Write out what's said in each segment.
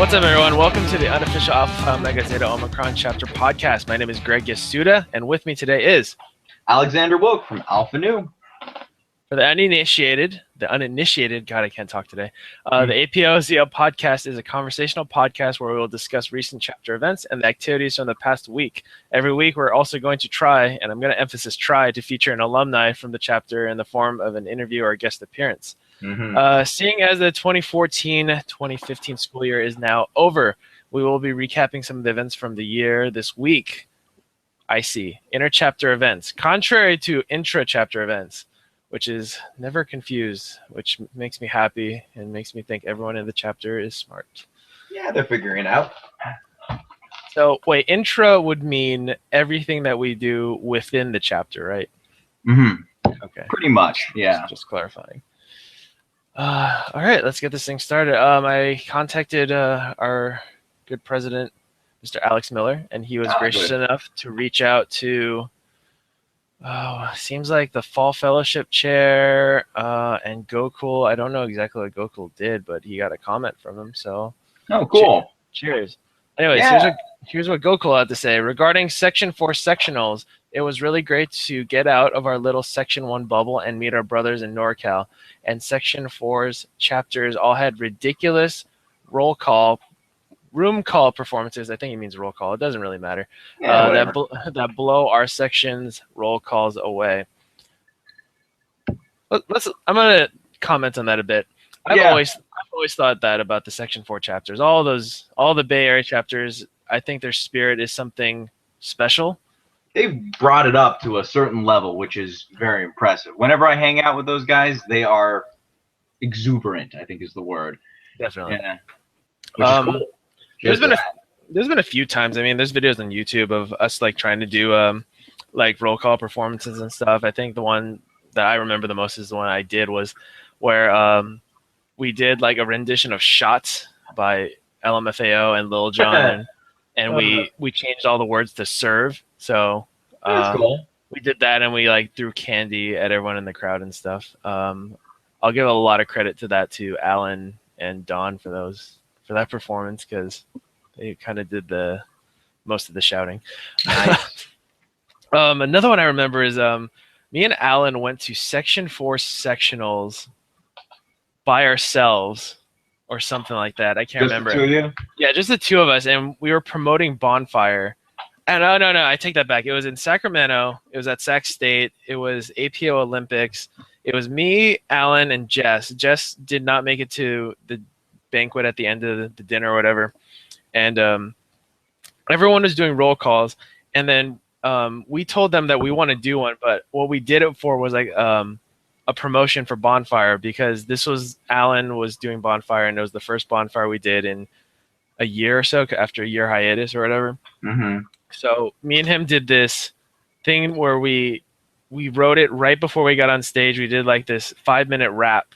What's up, everyone? Welcome to the unofficial Alpha Omega Zeta Omicron chapter podcast. My name is Greg Yasuda, and with me today is Alexander Woke from Alpha Nu. For the uninitiated, God, I can't talk today. The APO Zeta podcast is a conversational podcast where we will discuss recent chapter events and the activities from the past week. Every week, we're also going to try, and I'm going to emphasize try, to feature an alumni from the chapter in the form of an interview or a guest appearance. Seeing as the 2014-2015 school year is now over, we will be recapping some of the events from the year this week. I see. Inter-chapter events. Contrary to intra-chapter events, which is never confused, which makes me happy and makes me think everyone in the chapter is smart. Yeah, they're figuring it out. So, wait, intra would mean everything that we do within the chapter, right? Okay. Pretty much, yeah. Just clarifying. All right, let's get this thing started. I contacted our good president, Mr. Alex Miller, and he was gracious enough to reach out to, seems like the Fall Fellowship Chair and Gokul. I don't know exactly what Gokul did, but he got a comment from him. So, cool. Cheers. Anyways, here's what Gokul had to say. Regarding Section 4 sectionals, it was really great to get out of our little Section 1 bubble and meet our brothers in NorCal. And Section 4's chapters all had ridiculous room call performances. I think he means roll call. It doesn't really matter. That blow our section's roll calls away. I'm going to comment on that a bit. I've always thought that about the Section 4 chapters. All the Bay Area chapters, I think their spirit is something special. They've brought it up to a certain level, which is very impressive. Whenever I hang out with those guys, they are exuberant, I think is the word. Definitely. Yeah. Which is cool. There's been a few times. I mean, there's videos on YouTube of us like trying to do like roll call performances and stuff. I think the one that I remember the most is the one I did was where we did like a rendition of Shots by LMFAO and Lil Jon, and we changed all the words to serve. So that's cool. We did that, and we like threw candy at everyone in the crowd and stuff. I'll give a lot of credit to that to Alan and Don for that performance, because they kind of did the most of the shouting. Nice. Another one I remember is me and Alan went to Section 4 sectionals by ourselves or something like that. I can't remember. Just the two of you? Yeah, just the two of us, and we were promoting Bonfire. And no, I take that back. It was in Sacramento. It was at Sac State. It was APO Olympics. It was me, Alan, and Jess. Jess did not make it to the banquet at the end of the dinner or whatever. And everyone was doing roll calls. And then we told them that we want to do one, but what we did it for was like a promotion for Bonfire, because this was Alan was doing Bonfire, and it was the first Bonfire we did in a year or so after a year hiatus or whatever. So me and him did this thing where we wrote it right before we got on stage. We did like this 5-minute rap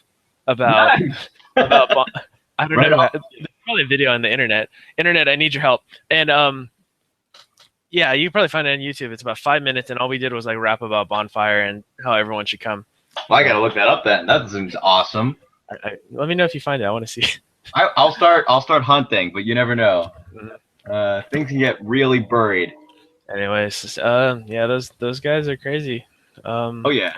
about I don't know. There's probably a video on the internet. Internet, I need your help. And yeah, you can probably find it on YouTube. It's about 5 minutes, and all we did was like rap about Bonfire and how everyone should come. Well, I gotta look that up then. That seems awesome. Let me know if you find it. I want to see it. I'll start hunting, but you never know. Things can get really buried. Anyways, yeah, those guys are crazy. Yeah.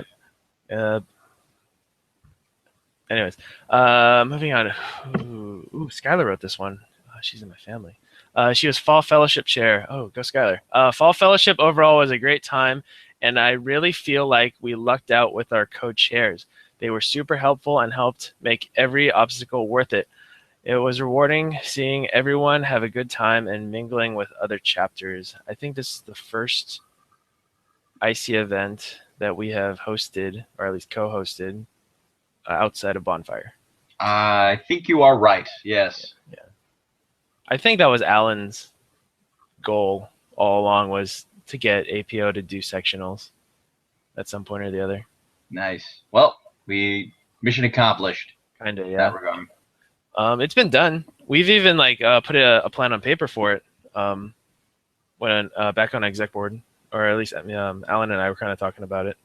Anyways, moving on. Ooh, Skylar wrote this one. She's in my family. She was Fall Fellowship Chair. Oh, go Skylar. Fall Fellowship overall was a great time, and I really feel like we lucked out with our co-chairs. They were super helpful and helped make every obstacle worth it. It was rewarding seeing everyone have a good time and mingling with other chapters. I think this is the first IC event that we have hosted, or at least co-hosted, outside of Bonfire. I think you are right. Yes. Yeah. I think that was Alan's goal all along, was to get APO to do sectionals at some point or the other. Nice. Well, mission accomplished. Kind of, yeah. It's been done. We've even like put a plan on paper for it when back on exec board, or at least Alan and I were kind of talking about it.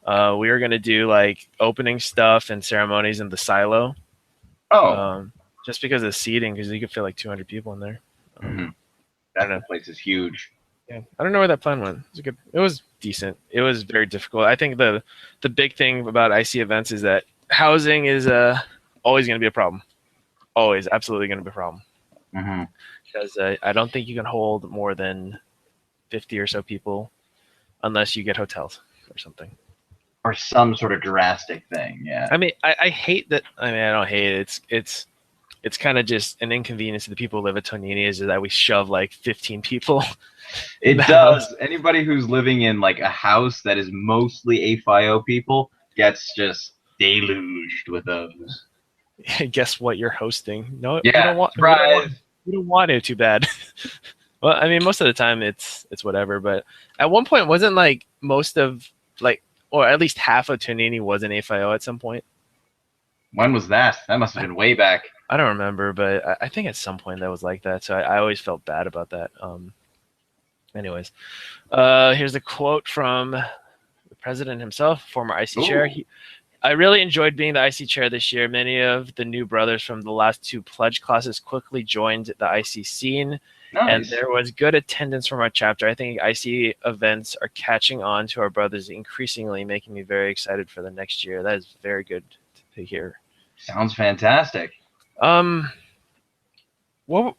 We were going to do like opening stuff and ceremonies in the silo. just because of the seating, because you could fit like 200 people in there. Mm-hmm. I don't know. That place is huge. Yeah, I don't know where that plan went. It was good. It was decent. It was very difficult. I think the big thing about IC events is that housing is always going to be a problem. Always, absolutely going to be a problem. Mm-hmm. Because I don't think you can hold more than 50 or so people unless you get hotels or something. Or some sort of drastic thing, yeah. I mean, I hate that. I mean, I don't hate it. It's kind of just an inconvenience to the people who live at Tonini is that we shove like 15 people. It does. House. Anybody who's living in like a house that is mostly APO people gets just deluged with those. Guess what you're hosting? No, yeah, you don't want. Surprise. We don't want it too bad. Well, I mean, most of the time it's whatever. But at one point, wasn't like most of like, or at least half of Tonini was an APO at some point. When was that? That must have been way back. I don't remember, but I think at some point that was like that. So I always felt bad about that. Anyways, here's a quote from the president himself, former IC chair. I really enjoyed being the IC chair this year. Many of the new brothers from the last two pledge classes quickly joined the IC scene. Nice. And there was good attendance from our chapter. I think IC events are catching on to our brothers increasingly, making me very excited for the next year. That is very good to hear. Sounds fantastic. Let's go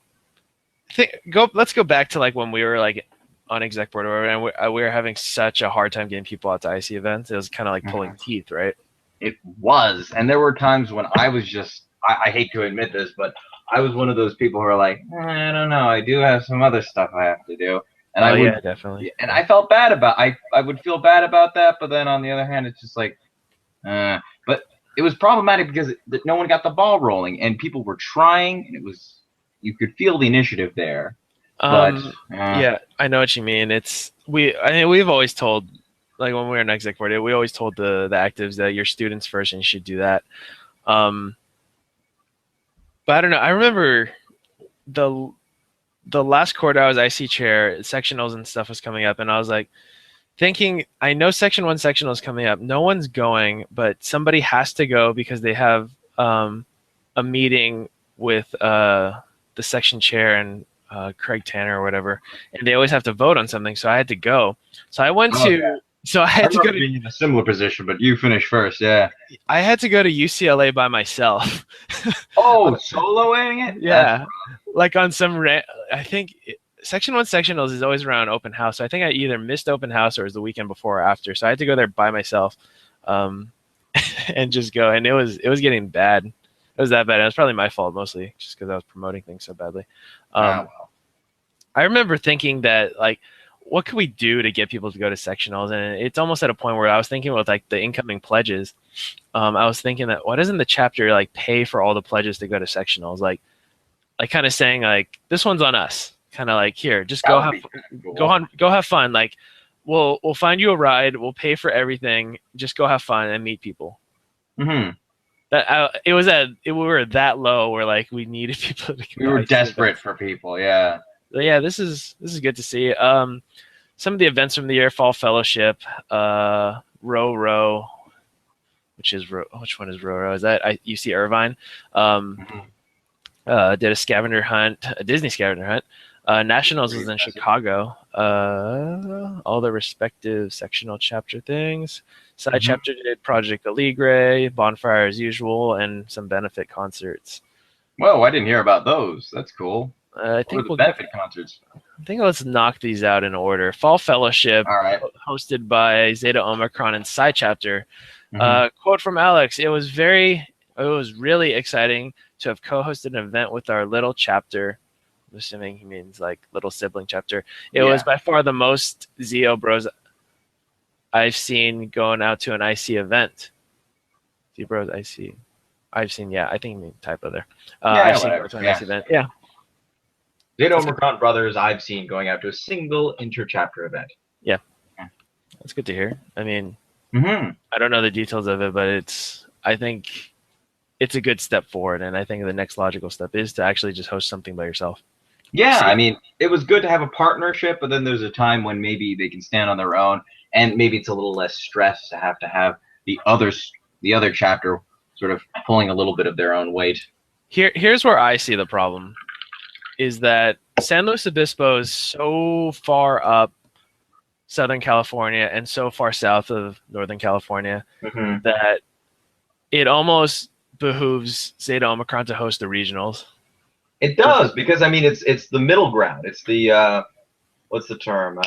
back to like when we were like on exec board and we were having such a hard time getting people out to IC events. It was kind of like pulling teeth, right? It was. And there were times when I was just, I hate to admit this, but I was one of those people who are like, I don't know, I do have some other stuff I have to do. And yeah, definitely. And I felt bad about I would feel bad about that, but then on the other hand, it's just like, but it was problematic because no one got the ball rolling and people were trying, and it was, you could feel the initiative there. But yeah, I know what you mean. I mean, we've always told, like when we were in exec board, we always told the actives that you're students first and you should do that. But I don't know. I remember the last quarter I was IC chair, sectionals and stuff was coming up, and I was like thinking, I know section 1 sectional is coming up. No one's going, but somebody has to go because they have a meeting with the section chair and Craig Tanner or whatever, and they always have to vote on something. So I had to go. So I went to. Yeah. So I had to go to being in a similar position, but you finished first, yeah. I had to go to UCLA by myself. Oh, soloing it? Yeah, like on some. I think section 1 sectionals is always around open house. So I think I either missed open house or it was the weekend before or after. So I had to go there by myself, and just go. And it was getting bad. It was that bad. It was probably my fault mostly, just because I was promoting things so badly. I remember thinking that like, what could we do to get people to go to sectionals? And it's almost at a point where I was thinking with like the incoming pledges. I was thinking that why doesn't the chapter like pay for all the pledges to go to sectionals? Like kind of saying like, this one's on us. Kind of like, here, just go have fun. Like we'll find you a ride. We'll pay for everything. Just go have fun and meet people. Mm-hmm. We were that low where like we needed people to. We were desperate for people. Yeah. But yeah, this is good to see. Some of the events from the year: Fall Fellowship, Rho Rho, which one is Rho Rho? Is that UC Irvine? Did a scavenger hunt, a Disney scavenger hunt. Nationals was in Chicago. All the respective sectional chapter things. Side chapter did Project Alegre, Bonfire as usual, and some benefit concerts. Whoa, I didn't hear about those. That's cool. I think we'll benefit concerts. I think let's knock these out in order. Fall Fellowship, all right, hosted by Zeta, Omicron, and Side Chapter. Quote from Alex: It was really exciting to have co-hosted an event with our little chapter. I'm assuming he means like little sibling chapter. It was by far the most Zeo bros I've seen going out to an IC event. Z bros IC. I've seen, I think you mean typo there. I've seen going to an IC event. Yeah. Zeta Omicron brothers I've seen going out to a single inter-chapter event. Yeah. That's good to hear. I mean, I don't know the details of it, but I think it's a good step forward, and I think the next logical step is to actually just host something by yourself. Yeah, I mean, it was good to have a partnership, but then there's a time when maybe they can stand on their own, and maybe it's a little less stress to have the other chapter sort of pulling a little bit of their own weight. Here's where I see the problem, is that San Luis Obispo is so far up Southern California and so far south of Northern California that it almost behooves Zeta Omicron to host the regionals. It does, because I mean it's the middle ground. It's the what's the term?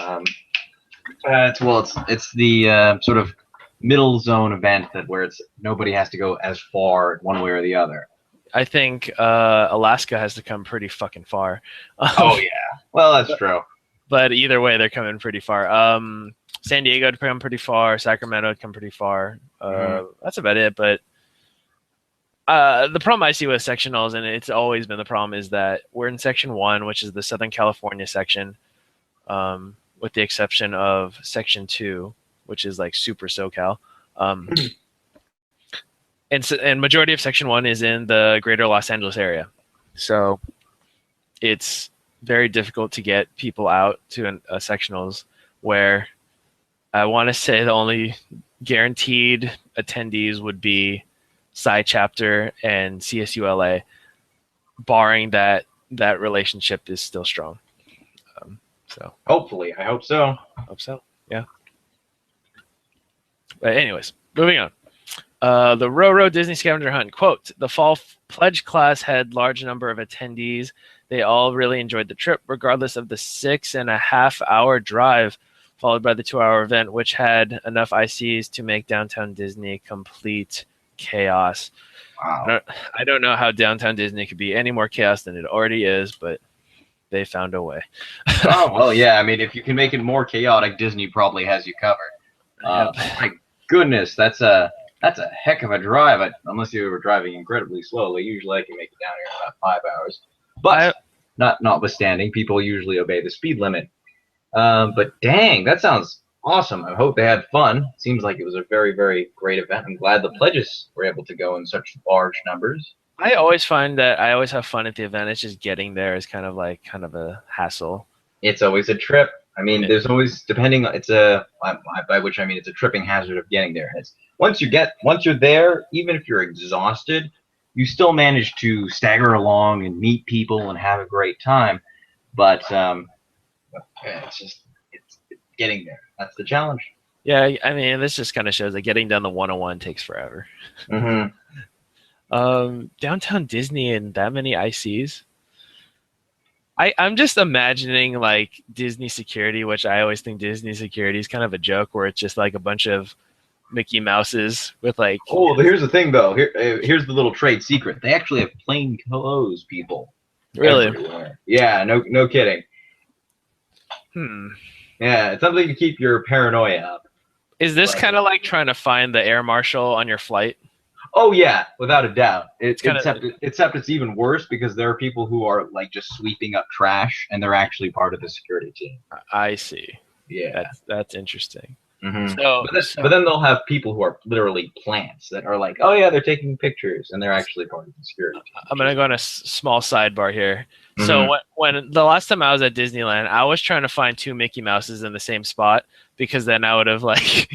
It's the sort of middle zone event where nobody has to go as far one way or the other. I think Alaska has to come pretty fucking far. Oh yeah, well that's true. But either way, they're coming pretty far. San Diego would come pretty far. Sacramento would come pretty far. That's about it. But the problem I see with sectionals, and it's always been the problem, is that we're in Section 1, which is the Southern California section, with the exception of Section 2, which is like super SoCal. And majority of Section 1 is in the greater Los Angeles area. So it's very difficult to get people out to a sectionals, where I want to say the only guaranteed attendees would be Psi Chapter and CSULA, barring that relationship is still strong. So hopefully, I hope so. Yeah. But anyways, moving on. The Rho Rho Disney Scavenger Hunt, quote, the fall pledge class had large number of attendees. They all really enjoyed the trip, regardless of the 6.5 hour drive, followed by the 2-hour event, which had enough ICs to make Downtown Disney complete chaos. Wow. I don't know how Downtown Disney could be any more chaos than it already is, but they found a way. Oh, well, yeah. I mean, if you can make it more chaotic, Disney probably has you covered. My goodness, that's a heck of a drive, unless you were driving incredibly slowly. Usually I can make it down here in about 5 hours. But notwithstanding, people usually obey the speed limit. But dang, that sounds awesome. I hope they had fun. Seems like it was a very, very great event. I'm glad the pledges were able to go in such large numbers. I always find that I always have fun at the event. It's just getting there is kind of a hassle. It's always a trip. I mean, there's always, by which I mean it's a tripping hazard of getting there. Once you're there, even if you're exhausted, you still manage to stagger along and meet people and have a great time. But it's getting there. That's the challenge. Yeah, I mean, this just kind of shows that getting down the 101 takes forever. Downtown Disney and that many ICs. I'm just imagining like Disney security, which I always think Disney security is kind of a joke, where it's just like a bunch of Mickey Mouses with like. Oh, here's the thing though. Here's the little trade secret. They actually have plain clothes people. Really? Everywhere. Yeah. No kidding. Yeah, it's something to keep your paranoia up. Is this kind of like trying to find the air marshal on your flight? Oh yeah, without a doubt. Except it's even worse, because there are people who are like just sweeping up trash, and they're actually part of the security team. I see. Yeah, that's interesting. But then they'll have people who are literally plants that are like, oh yeah, they're taking pictures, and they're actually part of the security team. I'm gonna go on a small sidebar here. So when the last time I was at Disneyland, I was trying to find 2 Mickey Mouses in the same spot, because then I would have like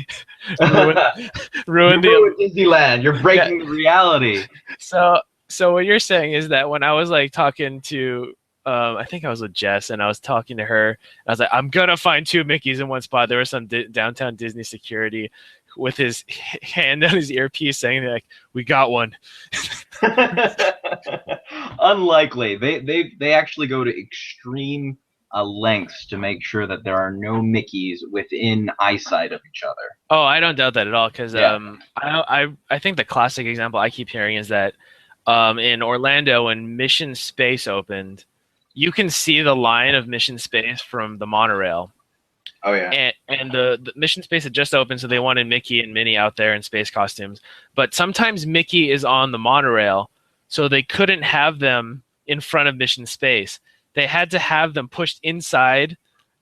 ruined Disneyland. You're breaking the reality. So what you're saying is that when I was like talking to, I think I was with Jess, and I was talking to her, I was like, I'm gonna find 2 Mickeys in one spot. There was some Downtown Disney security with his hand on his earpiece saying like, we got one. Unlikely. They actually go to extreme lengths to make sure that there are no Mickeys within eyesight of each other. Oh, I don't doubt that at all, because I think the classic example I keep hearing is that in Orlando, when Mission Space opened, you can see the line of Mission Space from the monorail. Oh yeah. And the Mission Space had just opened, so they wanted Mickey and Minnie out there in space costumes. But sometimes Mickey is on the monorail, so they couldn't have them in front of Mission Space. They had to have them pushed inside,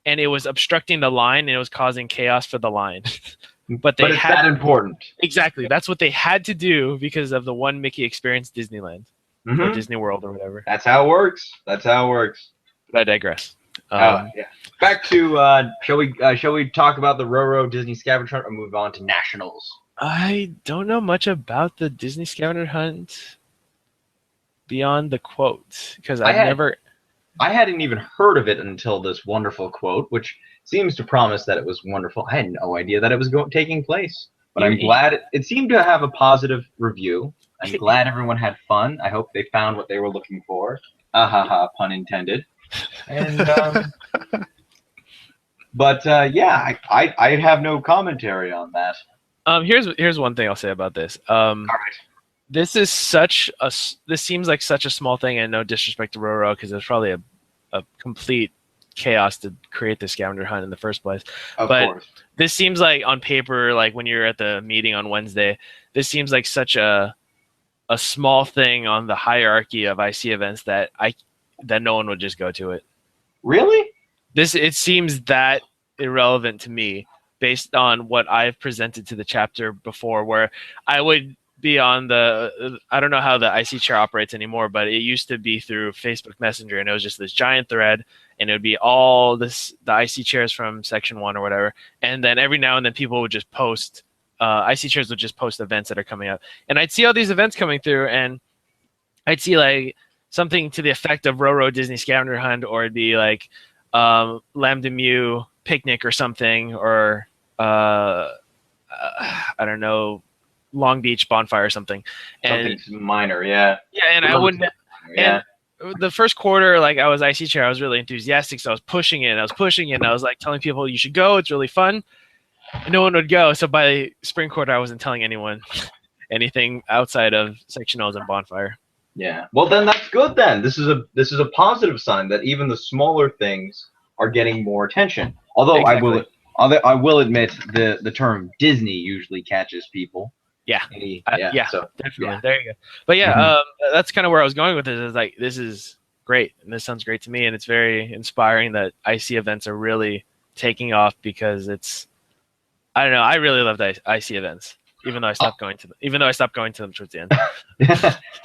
and it was obstructing the line, and it was causing chaos for the line. But it's that important. Exactly. That's what they had to do because of the One Mickey Experience Disneyland or Disney World or whatever. That's how it works. But I digress. Yeah. Back to shall we talk about the Rho Rho Disney Scavenger Hunt or move on to Nationals? I don't know much about the Disney Scavenger Hunt. beyond the quote because I I've had never. I hadn't even heard of it until this wonderful quote, which seems to promise that it was wonderful. I had no idea that it was taking place, but I'm Even, glad it seemed to have a positive review. I'm glad everyone had fun. I hope they found what they were looking for. Ah ha ha, pun intended. And but yeah, I have no commentary on that. here's one thing I'll say about this. All right. This seems like such a small thing, and no disrespect to Rho Rho, because it's probably a complete chaos to create the scavenger hunt in the first place. Of But course. this seems like on paper, like when you're at the meeting on Wednesday, this seems like such a small thing on the hierarchy of IC events that no one would just go to it. Really? It seems that irrelevant to me based on what I've presented to the chapter before, where I would be on I don't know how the IC chair operates anymore, but it used to be through Facebook Messenger, and it was just this giant thread, and it would be all the IC chairs from section 1 or whatever, and then every now and then people would just post IC chairs would just post events that are coming up, and I'd see all these events coming through, and I'd see like something to the effect of Rho Rho Disney Scavenger Hunt, or it'd be like Lambda Mu picnic or something, or I don't know, Long Beach bonfire or something. And something minor, yeah. Yeah, and I wouldn't. Yeah. And the first quarter, like I was IC chair, I was really enthusiastic, so I was pushing it. And I was like telling people, "You should go. It's really fun." And no one would go. So by spring quarter, I wasn't telling anyone anything outside of sectionals and bonfire. Yeah. Well, then that's good. Then this is a positive sign that even the smaller things are getting more attention. Although Exactly. I will admit the term Disney usually catches people. Yeah. So, definitely. Yeah. There you go. But yeah, that's kind of where I was going with this. Is like, this is great, and this sounds great to me, and it's very inspiring that IC events are really taking off, because I don't know, I really love the IC events, even though I stopped going to them. Even though I stopped going to them towards the end.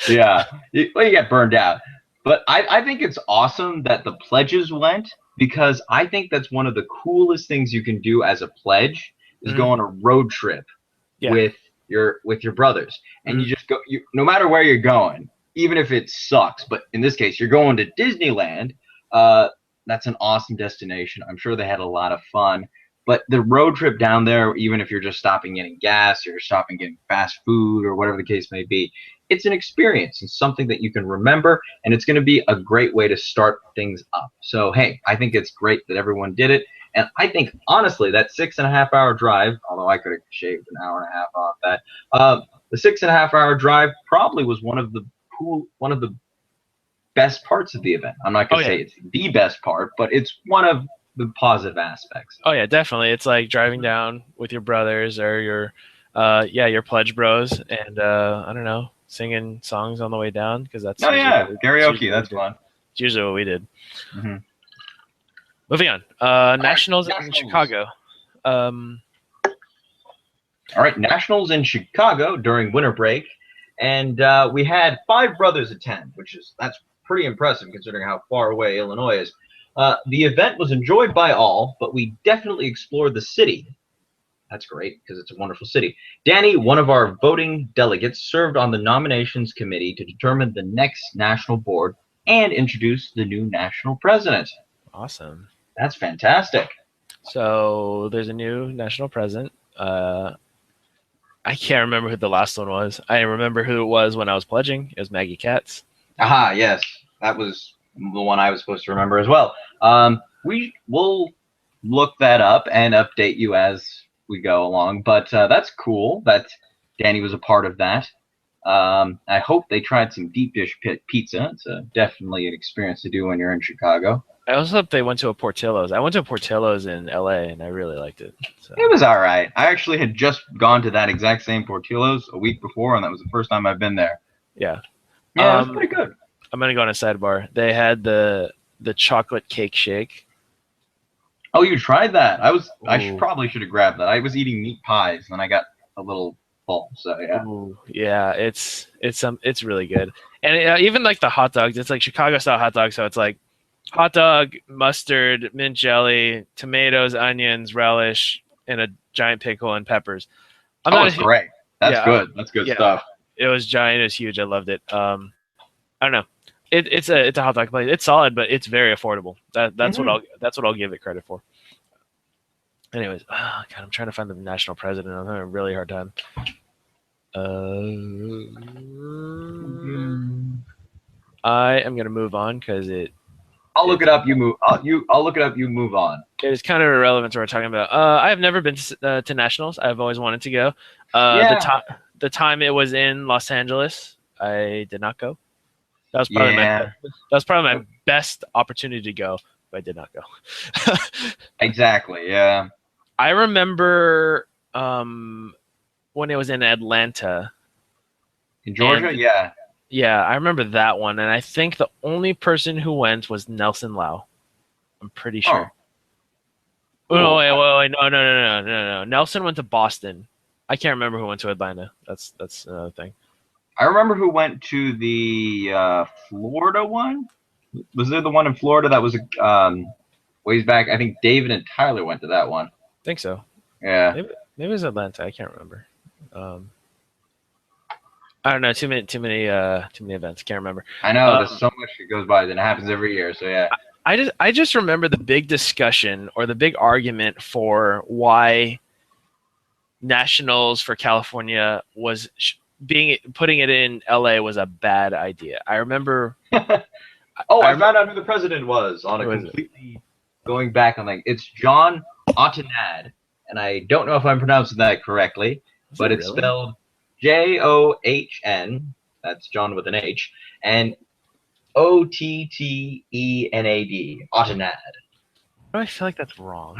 Yeah. You get burned out. But I think it's awesome that the pledges went, because I think that's one of the coolest things you can do as a pledge is go on a road trip with your brothers, and you just go. No matter where you're going, even if it sucks, but in this case, you're going to Disneyland. That's an awesome destination. I'm sure they had a lot of fun. But the road trip down there, even if you're just stopping getting gas or stopping getting fast food or whatever the case may be, it's an experience. It's something that you can remember, and it's going to be a great way to start things up. So, hey, I think it's great that everyone did it. And I think, honestly, that 6.5 hour drive, although I could have shaved an hour and a half off that, the 6.5 hour drive probably was one of the best parts of the event. I'm not going to say it's the best part, but it's one of the positive aspects. Oh yeah, definitely. It's like driving down with your brothers or your pledge bros, and I don't know, singing songs on the way down, because that's karaoke. That's fun. It's usually what we did. Moving on, Nationals in Chicago. All right, Nationals in Chicago during winter break, and we had 5 brothers attend, that's pretty impressive considering how far away Illinois is. The event was enjoyed by all, but we definitely explored the city. That's great, because it's a wonderful city. Danny, one of our voting delegates, served on the nominations committee to determine the next national board and introduce the new national president. Awesome. That's fantastic. So there's a new national president. I can't remember who the last one was. I remember who it was when I was pledging. It was Maggie Katz. Aha, yes. That was the one I was supposed to remember as well. We will look that up and update you as we go along. But that's cool that Danny was a part of that. I hope they tried some deep dish pizza. It's definitely an experience to do when you're in Chicago. I also hope they went to a Portillo's. I went to a Portillo's in LA, and I really liked it. So. It was all right. I actually had just gone to that exact same Portillo's a week before, and that was the first time I've been there. Yeah. Yeah, it was pretty good. I'm going to go on a sidebar. They had the chocolate cake shake. Oh, you tried that? Probably should have grabbed that. I was eating meat pies, and I got a little full. So yeah. Ooh, yeah, it's really good. And even like the hot dogs, it's like Chicago style hot dogs. So it's like hot dog, mustard, mint jelly, tomatoes, onions, relish, and a giant pickle and peppers. It's great. That's good. That's good stuff. It was giant. It was huge. I loved it. I don't know. It's a hot dog place. It's solid, but it's very affordable. That's what I'll give it credit for. Anyways, oh God, I'm trying to find the national president. I'm having a really hard time. I am gonna move on because I'll look it up. You move. I'll look it up. You move on. it's kind of irrelevant to what we're talking about. I have never been to nationals. I've always wanted to go. The time it was in Los Angeles, I did not go. That was probably my best opportunity to go, but I did not go. Exactly. Yeah. I remember when it was in Atlanta. In Georgia, yeah. Yeah, I remember that one, and I think the only person who went was Nelson Lau. I'm pretty sure. Oh, no, wait, no. Nelson went to Boston. I can't remember who went to Atlanta. That's another thing. I remember who went to the Florida one. Was there the one in Florida that was ways back? I think David and Tyler went to that one. I think so. Yeah. Maybe it was Atlanta. I can't remember. I don't know. Too many events. Can't remember. I know. There's so much that goes by, and it happens every year. So yeah. I just remember the big discussion or the big argument for why nationals for California was putting it in LA was a bad idea. I remember. I found out who the president was on a completely going back on it's John Ottenad, and I don't know if I'm pronouncing that correctly, but it's spelled John. That's John with an H, and Ottenad. Ottenad. I feel like that's wrong.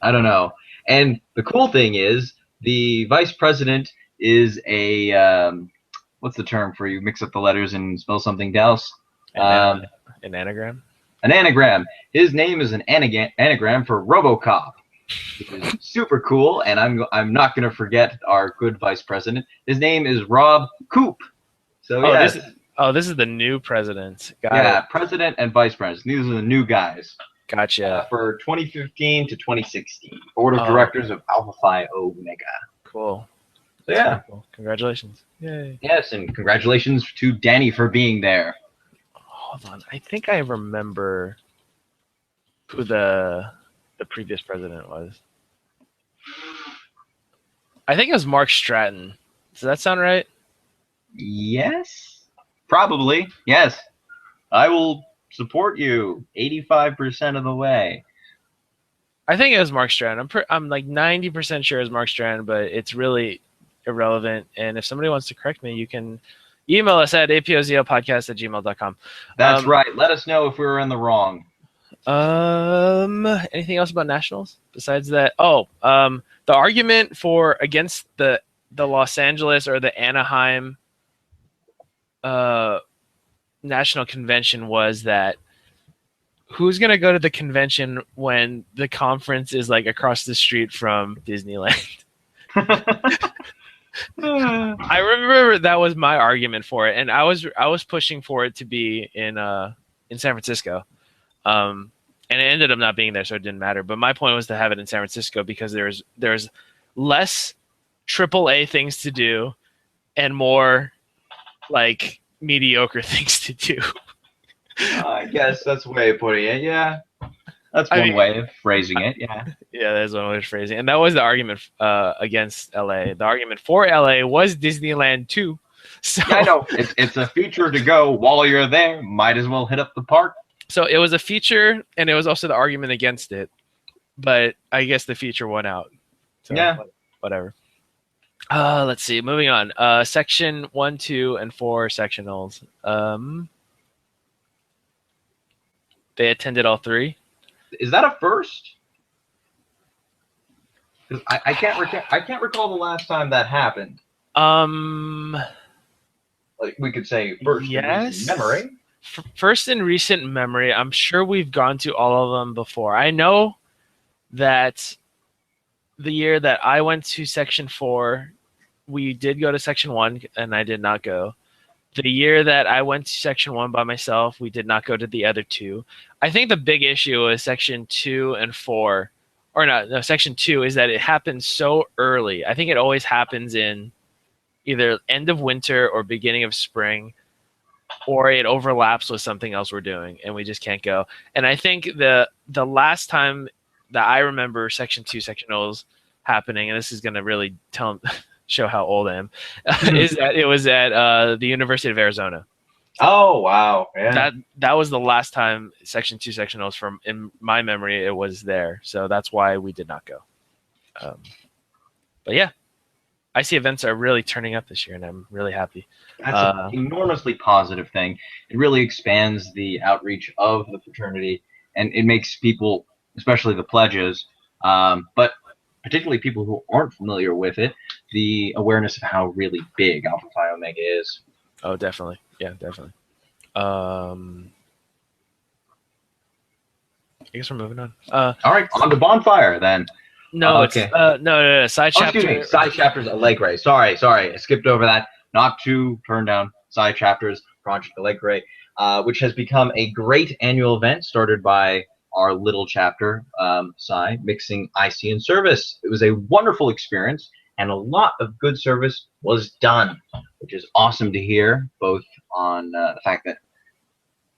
I don't know. And the cool thing is, the vice president is a what's the term for you mix up the letters and spell something else? An anagram. An anagram. His name is an anagram for RoboCop, which is super cool. And I'm not going to forget our good vice president. His name is Rob Coop. So this is the new president. Got it. President and vice president. These are the new guys. Gotcha. For 2015 to 2016, board of directors of Alpha Phi Omega. Cool. So yeah. Cool. Congratulations. Yay. Yes, and congratulations to Danny for being there. Hold on. I think I remember who the previous president was. I think it was Mark Stratton. Does that sound right? Yes. Probably. Yes. I will support you 85% of the way. I think it was Mark Stratton. I'm like 90% sure it was Mark Stratton, but it's really irrelevant. And if somebody wants to correct me, you can email us at apozopodcast@gmail.com. That's right. Let us know if we were in the wrong. Anything else about nationals besides that? The argument against the Los Angeles or the Anaheim national convention was that who's going to go to the convention when the conference is like across the street from Disneyland? I remember that was my argument for it, and I was pushing for it to be in San Francisco, and it ended up not being there, so it didn't matter. But my point was to have it in San Francisco because there's less AAA things to do and more like mediocre things to do. I guess that's a way of putting it. Yeah, that's one way of phrasing it. Yeah. Yeah, that's one way of phrasing it. And that was the argument against LA. The argument for LA was Disneyland too. So yeah, I know. It's a feature to go while you're there. Might as well hit up the park. So it was a feature, and it was also the argument against it. But I guess the feature won out. So, yeah. Whatever. Let's see. Moving on. Section 1, 2, and 4 sectionals. They attended all three. Is that a first? Because I can't recall the last time that happened. Like we could say first in recent memory. First in recent memory. I'm sure we've gone to all of them before. I know that the year that I went to Section 4, we did go to Section 1, and I did not go. The year that I went to Section 1 by myself, we did not go to the other two. I think the big issue is Section 2 and 4. Or no, Section 2 is that it happens so early. I think it always happens in either end of winter or beginning of spring. or it overlaps with something else we're doing, and we just can't go. And I think the last time that I remember Section 2 sectionals happening, and this is going to really show how old I am, is that it was at the University of Arizona. Oh, wow. Yeah. That was the last time Section 2 sectionals, from in my memory, it was there. So that's why we did not go. But yeah, IC events are really turning up this year, and I'm really happy. That's an enormously positive thing. It really expands the outreach of the fraternity, and it makes people, especially the pledges, but particularly people who aren't familiar with it, the awareness of how really big Alpha Phi Omega is. Oh, definitely. Yeah, definitely. I guess we're moving on. All right, on to Bonfire then. No, okay. No. Side chapter. Excuse me. Side chapters Alegre. Sorry. I skipped over that. Not to turn down side chapters, Project Alegre, which has become a great annual event started by our little chapter, Psi, mixing IC and service. It was a wonderful experience, and a lot of good service was done, which is awesome to hear, both on the fact that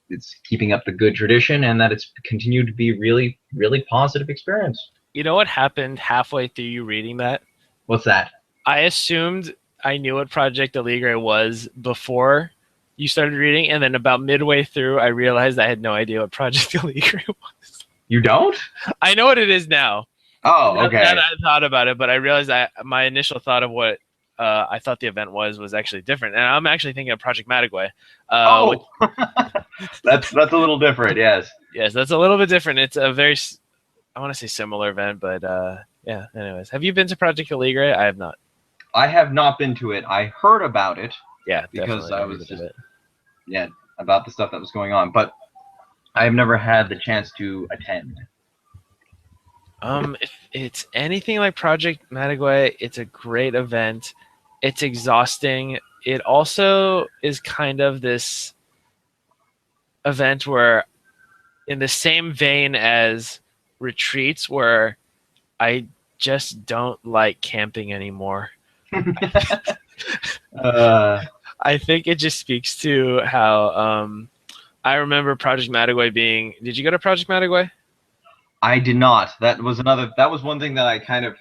it's keeping up the good tradition and that it's continued to be really, really positive experience. You know what happened halfway through you reading that? What's that? I assumed I knew what Project Alegre was before you started reading, and then about midway through, I realized I had no idea what Project Alegre was. You don't? I know what it is now. Oh, okay. Now that I thought about it, but I realized my initial thought of what I thought the event was actually different, and I'm actually thinking of Project Madagway. That's a little different. Yes. Yes, that's a little bit different. It's a very, I want to say similar event, but yeah. Anyways, have you been to Project Alegre? I have not. I have not been to it. I heard about it. Yeah, because I was just about the stuff that was going on, but I have never had the chance to attend. If it's anything like Project Madagway, it's a great event. It's exhausting. It also is kind of this event where, in the same vein as retreats, where I just don't like camping anymore. I think it just speaks to how I remember Project Madagway being. Did you go to Project Madagway? I did not. That was one thing that I kind of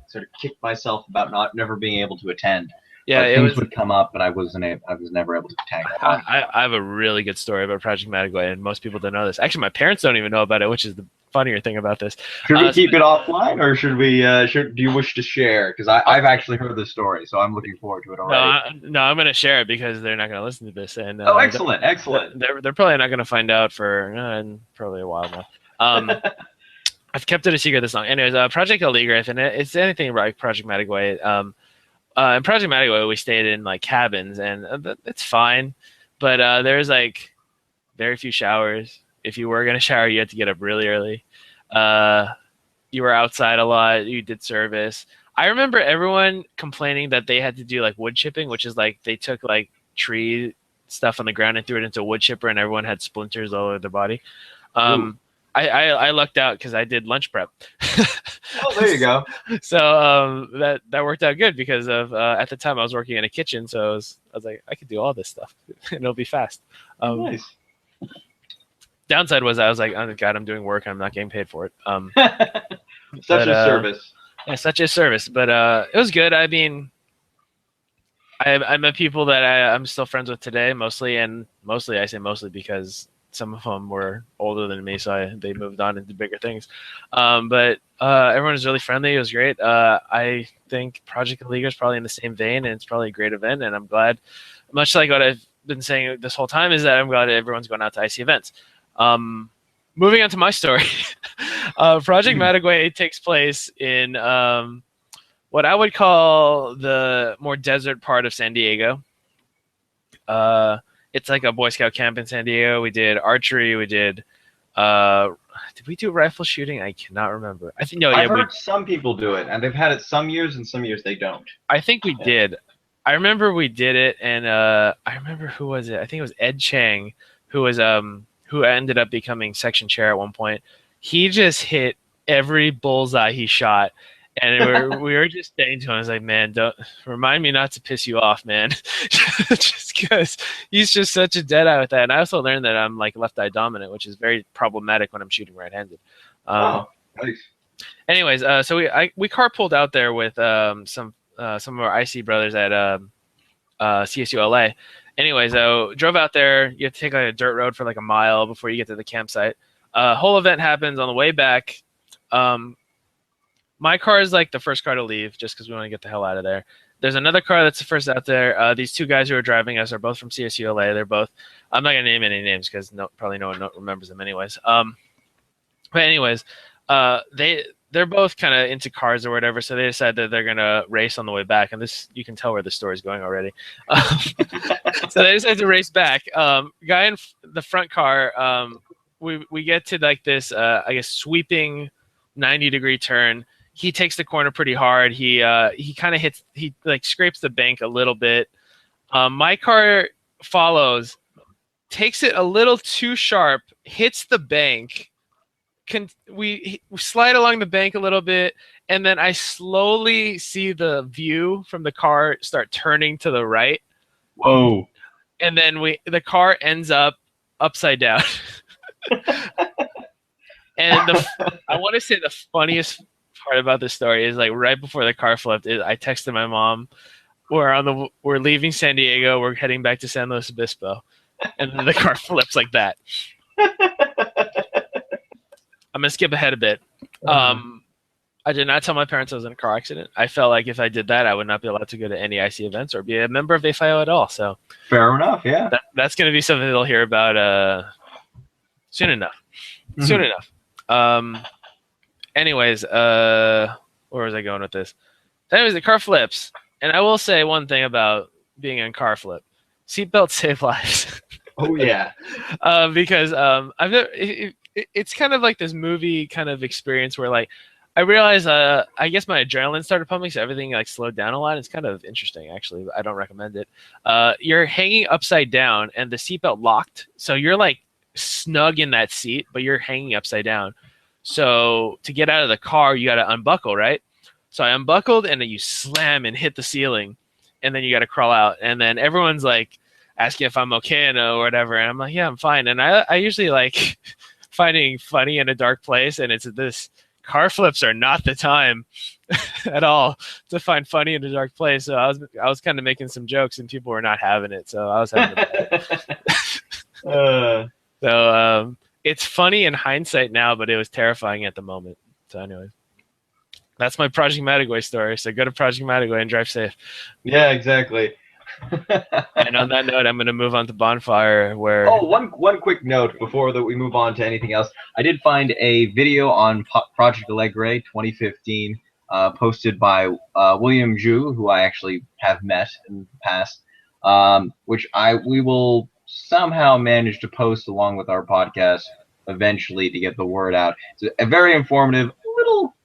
sort of kicked myself about never being able to attend. Yeah, things would come up, but I was never able to tag along. I have a really good story about Project Madagway, and most people don't know this. Actually, my parents don't even know about it, which is the funnier thing about this. Should we keep it offline, or should we? Do you wish to share? Because I've actually heard this story, so I'm looking forward to it already. No, I'm going to share it because they're not going to listen to this. And excellent. They're probably not going to find out for probably a while now. I've kept it a secret this long. Anyways, Project Alegre, and it's anything like Project Madagway. In Project Madagway, we stayed in like cabins, and it's fine, but there's like very few showers. If you were gonna shower, you had to get up really early. You were outside a lot. You did service. I remember everyone complaining that they had to do like wood chipping, which is like they took like tree stuff on the ground and threw it into a wood chipper, and everyone had splinters all over their body. I lucked out because I did lunch prep. Oh, there you go. So that worked out good because of at the time I was working in a kitchen, so I was like, I could do all this stuff and it'll be fast. Nice. Downside was I was like, oh God, I'm doing work and I'm not getting paid for it. Such a service. Yeah, such a service. But it was good. I mean, I met people that I'm still friends with today, mostly I say mostly because some of them were older than me, so they moved on into bigger things. But everyone was really friendly. It was great. I think Project Alegre is probably in the same vein, and it's probably a great event. And I'm glad, much like what I've been saying this whole time, is that I'm glad everyone's going out to IC events. Moving on to my story, Project Madagway takes place in what I would call the more desert part of San Diego. It's like a Boy Scout camp in San Diego. We did archery. We did we do rifle shooting? I cannot remember. I think I've heard some people do it, and they've had it some years, and some years they don't. I think we did. I remember we did it, and I remember who was it? I think it was Ed Chang, who was who ended up becoming section chair at one point. He just hit every bullseye he shot, And we were just saying to him, I was like, man, don't remind me not to piss you off, man. Just because he's just such a deadeye with that. And I also learned that I'm like left eye dominant, which is very problematic when I'm shooting right-handed. Oh, nice. Anyways, so we carpooled out there with some of our IC brothers at CSU LA. Anyways, drove out there. You have to take like a dirt road for like a mile before you get to the campsite. Whole event happens on the way back. My car is like the first car to leave just because we want to get the hell out of there. There's another car that's the first out there. These two guys who are driving us are both from CSU LA. They're both. I'm not gonna name any names because probably no one remembers them anyways. But anyways, they're both kind of into cars or whatever, so they decide that they're gonna race on the way back. And this, you can tell where the story's going already. So they decide to race back. Guy in the front car. We get to like this, I guess, sweeping 90-degree turn. He takes the corner pretty hard. He kind of hits. He like scrapes the bank a little bit. My car follows, takes it a little too sharp, hits the bank. We slide along the bank a little bit, and then I slowly see the view from the car start turning to the right. Whoa! And then the car ends up upside down. And I want to say the funniest part about this story is like right before the car flipped, I texted my mom, we're leaving San Diego, we're heading back to San Luis Obispo, and then the car flips like that. I'm gonna skip ahead a bit. I did not tell my parents I was in a car accident. I felt like if I did that, I would not be allowed to go to any IC events or be a member of AFIO at all. So fair enough, yeah. That's going to be something they'll hear about soon enough. Mm-hmm. Soon enough. Anyways, where was I going with this? Anyways, the car flips, and I will say one thing about being in car flip: seatbelts save lives. Oh yeah. Because I've never. It's kind of like this movie kind of experience where like I realized I guess my adrenaline started pumping, so everything like slowed down a lot. It's kind of interesting, actually. I don't recommend it. You're hanging upside down, and the seatbelt locked, so you're like snug in that seat, but you're hanging upside down. So to get out of the car, you got to unbuckle, right? So I unbuckled, and then you slam and hit the ceiling, and then you got to crawl out, and then everyone's like asking if I'm okay or whatever, and I'm like, yeah, I'm fine. And I usually like finding funny in a dark place, and it's this. Car flips are not the time at all to find funny in a dark place. So I was kind of making some jokes, and people were not having it. So I was having it. So it's funny in hindsight now, but it was terrifying at the moment. So anyway, that's my Project Matagway story. So go to Project Matagway and drive safe. Yeah, exactly. And on that note, I'm going to move on to Bonfire. Where one quick note before that we move on to anything else. I did find a video on Project Alegre 2015 posted by William Zhu, who I actually have met in the past, which we will somehow manage to post along with our podcast eventually to get the word out. It's a very informative,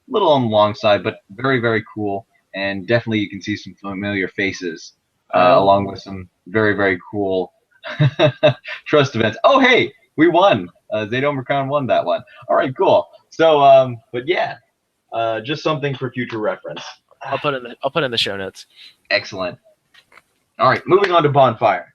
little on the long side, but very, very cool, and definitely you can see some familiar faces. Along with some very, very cool trust events. Oh, hey, we won. Zeta Omicron won that one. All right, cool. So, but yeah, just something for future reference. I'll put in the show notes. Excellent. All right, moving on to Bonfire.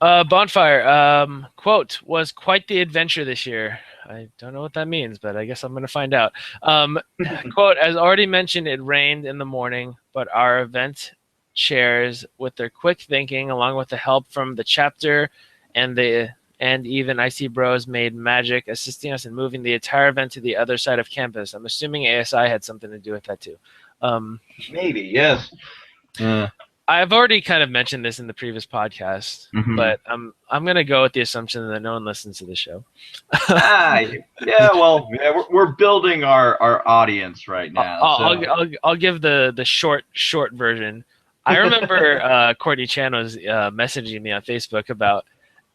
Bonfire, quote, was quite the adventure this year. I don't know what that means, but I guess I'm going to find out. Quote, as already mentioned, it rained in the morning, but our event chairs, with their quick thinking, along with the help from the chapter and even IC Bros, made magic, assisting us in moving the entire event to the other side of campus. I'm assuming ASI had something to do with that too. Maybe, yes. I've already kind of mentioned this in the previous podcast, but I'm gonna go with the assumption that no one listens to the show. We're building our audience right now. I'll give the short version. I remember Courtney Chan was messaging me on Facebook about.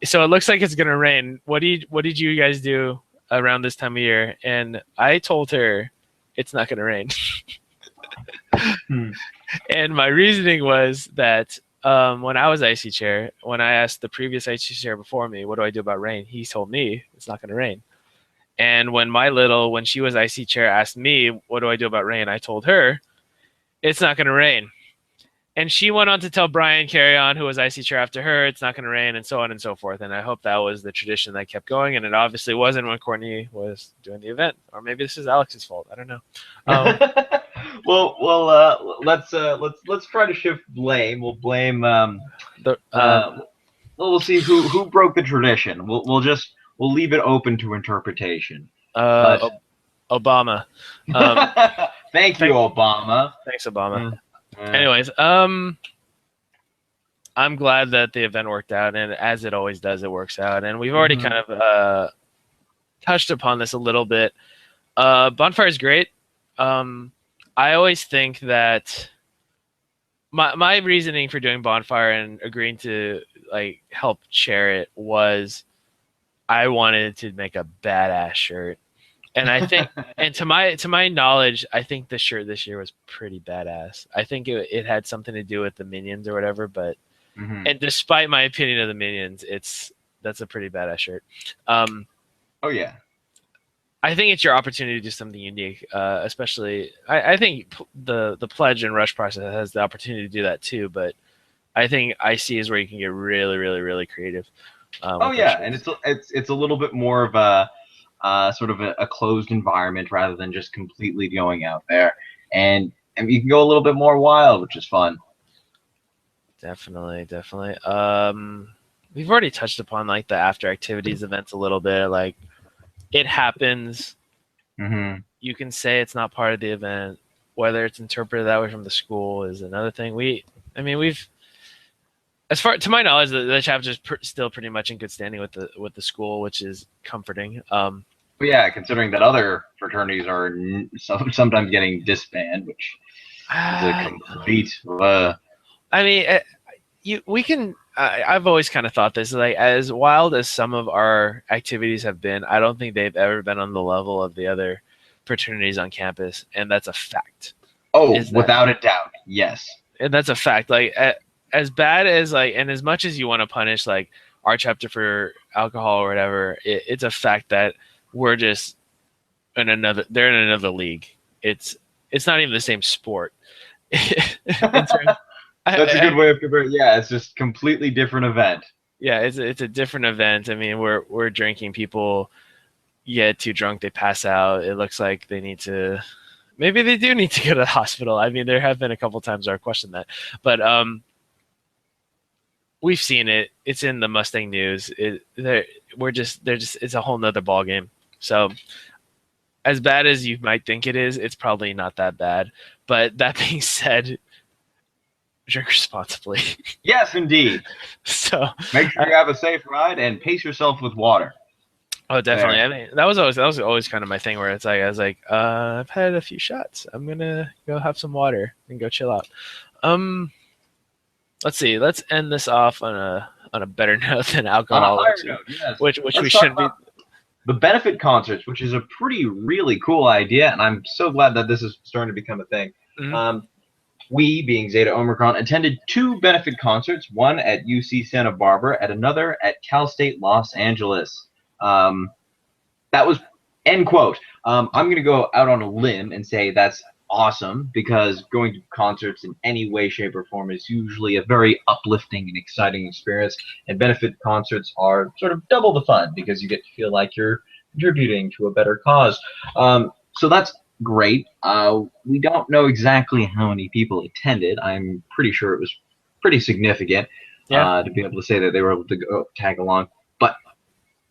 So it looks like it's gonna rain. What did you guys do around this time of year? And I told her it's not gonna rain. And my reasoning was that when I was IC chair, when I asked the previous IC chair before me, what do I do about rain? He told me it's not gonna rain. And when she was IC chair, asked me, what do I do about rain? I told her it's not going to rain. And she went on to tell Brian Carry On, who was ice teacher after her, it's not going to rain, and so on and so forth. And I hope that was the tradition that kept going. And it obviously wasn't when Courtney was doing the event, or maybe this is Alex's fault. I don't know. Let's try to shift blame. We'll blame. The, we'll see who broke the tradition. We'll leave it open to interpretation. Obama. Thank you, Obama. Thanks, Obama. Anyways, I'm glad that the event worked out, and as it always does, it works out. And we've already kind of touched upon this a little bit. Bonfire is great. I always think that my reasoning for doing Bonfire and agreeing to like help chair it was I wanted to make a badass shirt. And I think, and to my knowledge, I think the shirt this year was pretty badass. I think it had something to do with the Minions or whatever, but and despite my opinion of the Minions, that's a pretty badass shirt. Oh yeah, I think it's your opportunity to do something unique. Especially, I think the pledge and rush process has the opportunity to do that too. But I think IC is where you can get really, really, really creative. Oh yeah, and it's a little bit more of a sort of a closed environment rather than just completely going out there, and you can go a little bit more wild, which is fun. Definitely. We've already touched upon like the after activities events a little bit. Like it happens. You can say it's not part of the event. Whether it's interpreted that way from the school is another thing. We've, as far to my knowledge, the chapter is still pretty much in good standing with the school, which is comforting. Yeah, considering that other fraternities are sometimes getting disbanded, which is a complete. We can. I've always kind of thought this, like as wild as some of our activities have been, I don't think they've ever been on the level of the other fraternities on campus, and that's a fact. Oh, without a doubt, yes. And that's a fact. Like as bad as like, and as much as you want to punish like our chapter for alcohol or whatever, it's a fact that we're just they're in another league. It's not even the same sport. That's a good way of comparing. Yeah, it's just completely different event. Yeah, it's a different event. I mean, we're drinking. People get too drunk, they pass out. It looks like they need to. Maybe they do need to go to the hospital. I mean, there have been a couple times where I questioned that, but we've seen it. It's in the Mustang News. It's a whole nother ball game. So as bad as you might think it is, it's probably not that bad. But that being said, drink responsibly. Yes, indeed. So make sure you have a safe ride and pace yourself with water. Oh, definitely. There. I mean, that was always kind of my thing where it's like I was like, I've had a few shots. I'm gonna go have some water and go chill out. Let's see. Let's end this off on a better note than alcohol, which we shouldn't be. The benefit concerts, which is a really cool idea, and I'm so glad that this is starting to become a thing. We, being Zeta Omicron, attended 2 benefit concerts, one at UC Santa Barbara and another at Cal State Los Angeles. That was, end quote. I'm going to go out on a limb and say that's awesome, because going to concerts in any way, shape, or form is usually a very uplifting and exciting experience, and benefit concerts are sort of double the fun because you get to feel like you're contributing to a better cause. So that's great. We don't know exactly how many people attended. I'm pretty sure it was pretty significant to be able to say that they were able to go tag along, but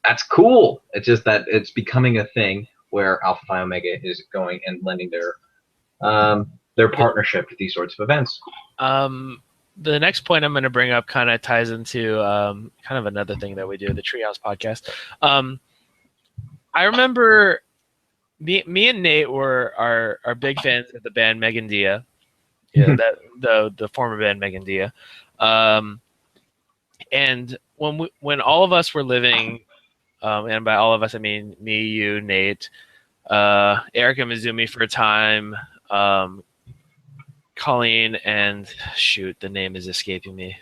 that's cool. It's just that it's becoming a thing where Alpha Phi Omega is going and lending their partnership to these sorts of events. The next point I'm going to bring up kind of ties into kind of another thing that we do, the Treehouse podcast. I remember me and Nate are big fans of the band Megan Dia, the former band Megan Dia, and when all of us were living, and by all of us I mean me, you, Nate, Erica Mizumi for a time, Colleen, and shoot, the name is escaping me.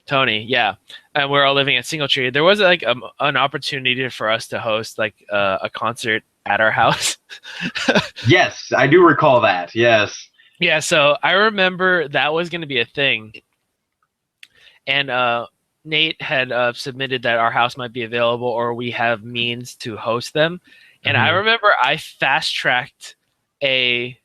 Tony, yeah, and we're all living at Singletree. There was like an opportunity for us to host like a concert at our house. Yes, I do recall that. Yes. Yeah, so I remember that was going to be a thing, and Nate had submitted that our house might be available or we have means to host them. And I remember I fast tracked a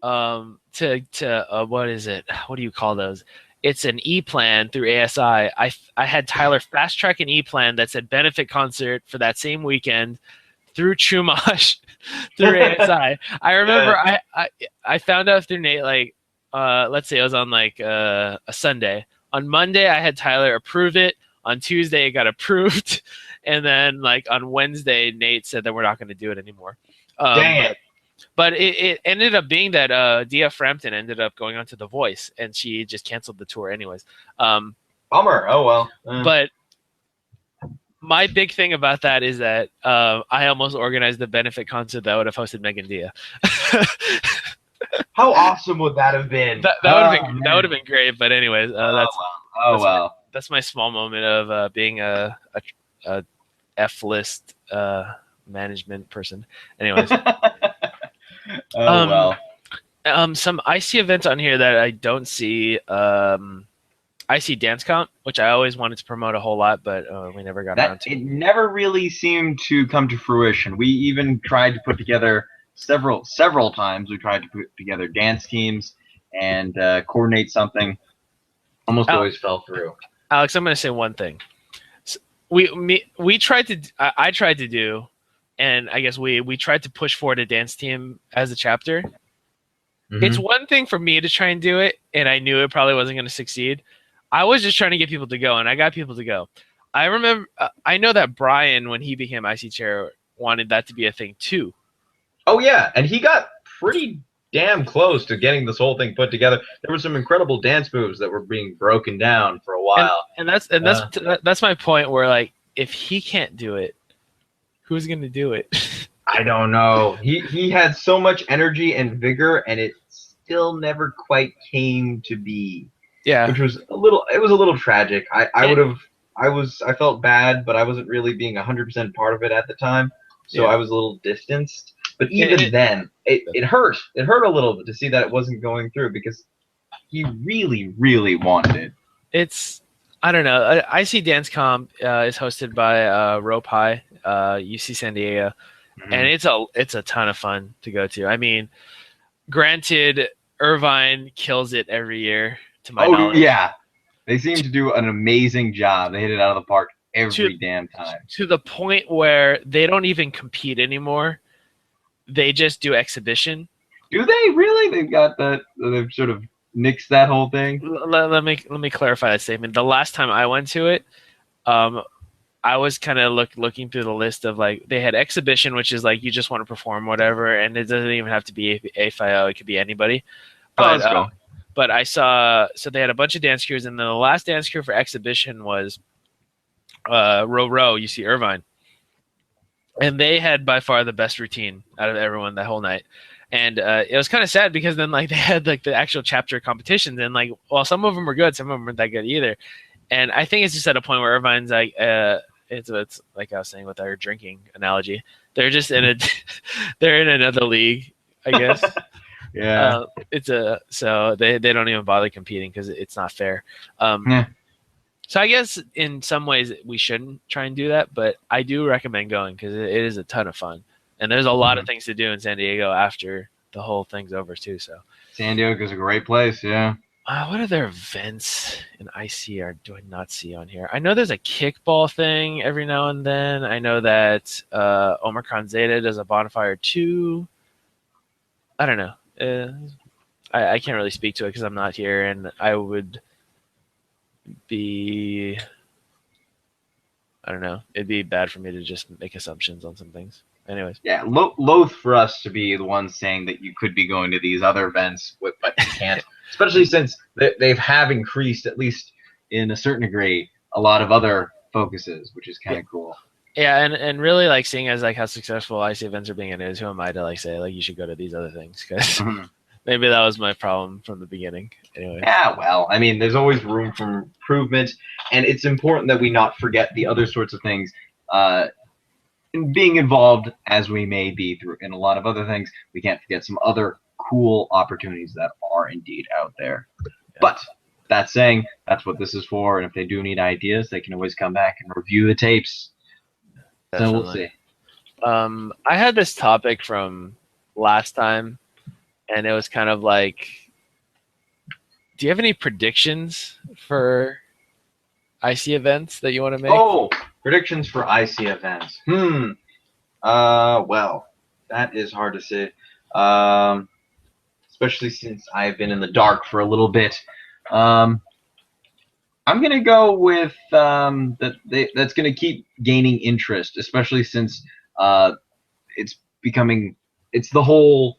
to what is it? What do you call those? It's an e-plan through ASI. I had Tyler fast track an e-plan that said benefit concert for that same weekend through Chumash through ASI. I remember I found out through Nate, like let's say it was on like a Sunday. On Monday I had Tyler approve it. On Tuesday it got approved, and then like on Wednesday Nate said that we're not going to do it anymore. Dang it. But it ended up being that Dia Frampton ended up going on to The Voice, and she just canceled the tour anyways. Bummer. Oh well. But my big thing about that is that I almost organized the benefit concert that would have hosted Megan Dia. How awesome would that have been? That would have been great. But anyways, that's my small moment of being a F list management person. Anyways. Well. Some IC events on here that I don't see. IC Dance Comp, which I always wanted to promote a whole lot, but we never got around to. It never really seemed to come to fruition. We even tried to put together several times. We tried to put together dance teams and coordinate something. Almost always fell through. Alex, I'm going to say one thing. We tried to. I tried to do. And I guess we tried to push forward a dance team as a chapter. Mm-hmm. It's one thing for me to try and do it, and I knew it probably wasn't going to succeed. I was just trying to get people to go, and I got people to go. I remember, I know that Brian, when he became IC chair, wanted that to be a thing too. Oh yeah, and he got pretty damn close to getting this whole thing put together. There were some incredible dance moves that were being broken down for a while. And that's my point. Where like, if he can't do it, who's going to do it? I don't know. He had so much energy and vigor, and it still never quite came to be. Yeah. Which was a little tragic. I felt bad, but I wasn't really being 100% part of it at the time. So I was a little distanced. But even then, it hurt. It hurt a little bit to see that it wasn't going through because he really, really wanted it. It's, I don't know. IC Dance Comp is hosted by Rope High, UC San Diego, and it's a ton of fun to go to. I mean, granted, Irvine kills it every year. To my knowledge. Yeah, they seem to do an amazing job. They hit it out of the park every damn time. To the point where they don't even compete anymore. They just do exhibition. Do they really? They've got that. They've sort of nixed that whole thing. Let me clarify that statement. The last time I went to it, I was kind of looking through the list of like they had exhibition, which is like you just want to perform whatever, and it doesn't even have to be AFIO. It could be anybody. But cool. But I saw so they had a bunch of dance crews, and then the last dance crew for exhibition was Rho Rho UC Irvine, and they had by far the best routine out of everyone that whole night. And it was kind of sad because then like they had like the actual chapter competitions, and like well some of them were good, some of them weren't that good either. And I think it's just at a point where Irvine's like it's like I was saying with our drinking analogy, they're just in they're in another league, I guess. Yeah, so they don't even bother competing because it's not fair. So I guess in some ways we shouldn't try and do that, but I do recommend going because it is a ton of fun, and there's a lot of things to do in San Diego after the whole thing's over too. So San Diego is a great place. Yeah. What other events in IC do I not see on here? I know there's a kickball thing every now and then. I know that Omicron Zeta does a Bonfire too. I don't know. I can't really speak to it because I'm not here, and I would be, I don't know. It'd be bad for me to just make assumptions on some things. Anyways. Yeah, loath for us to be the ones saying that you could be going to these other events, but you can't. Especially since they have increased, at least in a certain degree, a lot of other focuses, which is kind of cool. Yeah, and really like seeing as like how successful IC events are being in news, who am I to like say like you should go to these other things? Because maybe that was my problem from the beginning. Anyway. Yeah, well, I mean, there's always room for improvement, and it's important that we not forget the other sorts of things. Being involved as we may be through in a lot of other things, we can't forget some other cool opportunities that are indeed out there. But that saying, that's what this is for. And if they do need ideas, they can always come back and review the tapes. Definitely. So we'll see. I had this topic from last time, and it was kind of like, do you have any predictions for IC events that you want to make? Oh, predictions for IC events. Well, that is hard to say. Especially since I've been in the dark for a little bit. I'm gonna go with that's gonna keep gaining interest, especially since it's the whole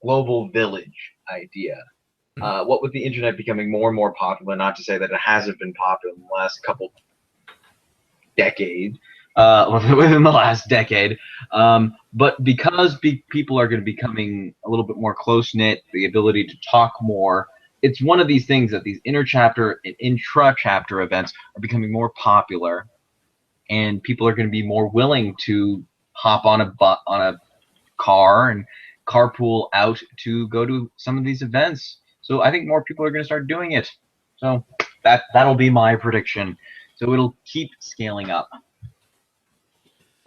global village idea. What with the internet becoming more and more popular, not to say that it hasn't been popular in the last couple decades, within the last decade, but because people are going to be becoming a little bit more close-knit, the ability to talk more, it's one of these things that these inter-chapter and intra-chapter events are becoming more popular, and people are going to be more willing to hop on a car and carpool out to go to some of these events. So I think more people are going to start doing it. So that'll be my prediction. So it'll keep scaling up.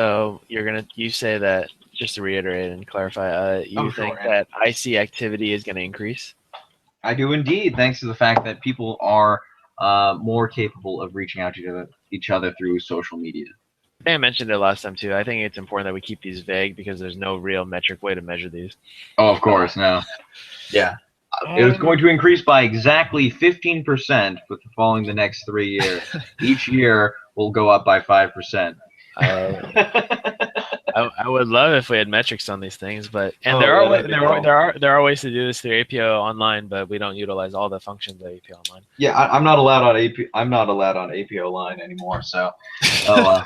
So you say that, just to reiterate and clarify, you think that IC activity is going to increase? I do indeed, thanks to the fact that people are more capable of reaching out to each other through social media. I think I mentioned it last time too. I think it's important that we keep these vague because there's no real metric way to measure these. Oh, of course, no. Yeah. It is going to increase by exactly 15% following the next 3 years. Each year will go up by 5%. I would love if we had metrics on these things, but there are ways to do this through APO online, but we don't utilize all the functions of APO online. Yeah, I'm not allowed on APO line anymore. So, I'm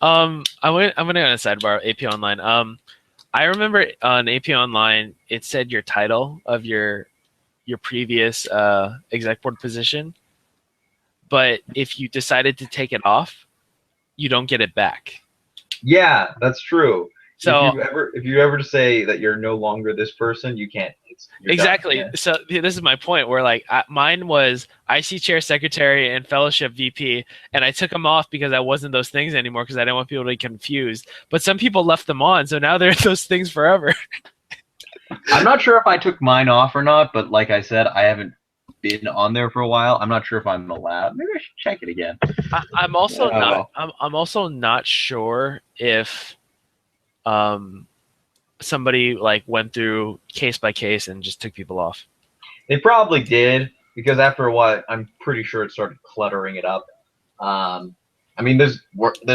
gonna go on a sidebar. APO online. I remember on APO online, it said your title of your previous exec board position, but if you decided to take it off, you don't get it back. Yeah, that's true. So if you ever say that you're no longer this person, you can't. Exactly. Done, yeah. So this is my point where like mine was IC chair, secretary, and fellowship VP, and I took them off because I wasn't those things anymore because I didn't want people to be confused. But some people left them on, so now they're those things forever. I'm not sure if I took mine off or not, but like I said, I haven't been on there for a while. I'm not sure if I'm allowed. Maybe I should check it again. I'm also not sure if somebody like went through case by case and just took people off. They probably did, because after a while, I'm pretty sure it started cluttering it up. I mean, there's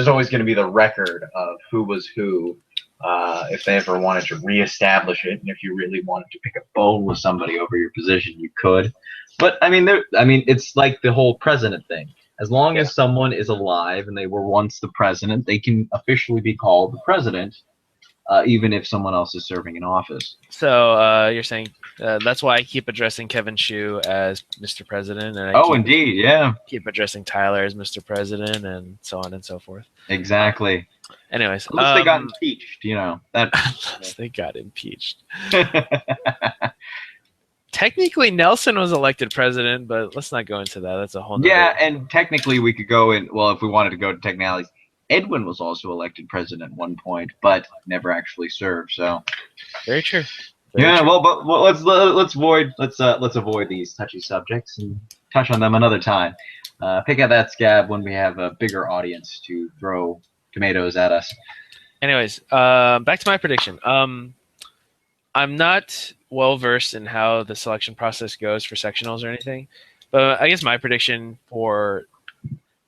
always going to be the record of who was who, if they ever wanted to reestablish it, and if you really wanted to pick a bone with somebody over your position, you could. But I mean, it's like the whole president thing. As long as someone is alive and they were once the president, they can officially be called the president. Even if someone else is serving in office. So you're saying that's why I keep addressing Kevin Shue as Mr. President, and keep addressing Tyler as Mr. President, and so on and so forth. Exactly. Anyways, unless they got impeached, that. Unless they got impeached. Technically, Nelson was elected president, but let's not go into that. That's a whole. Yeah, and technically, we could go in. Well, if we wanted to go to technicalities. Edwin was also elected president at one point, but never actually served. So, very true. Well, let's avoid these touchy subjects and touch on them another time. Pick out that scab when we have a bigger audience to throw tomatoes at us. Anyways, back to my prediction. I'm not well versed in how the selection process goes for sectionals or anything, but I guess my prediction for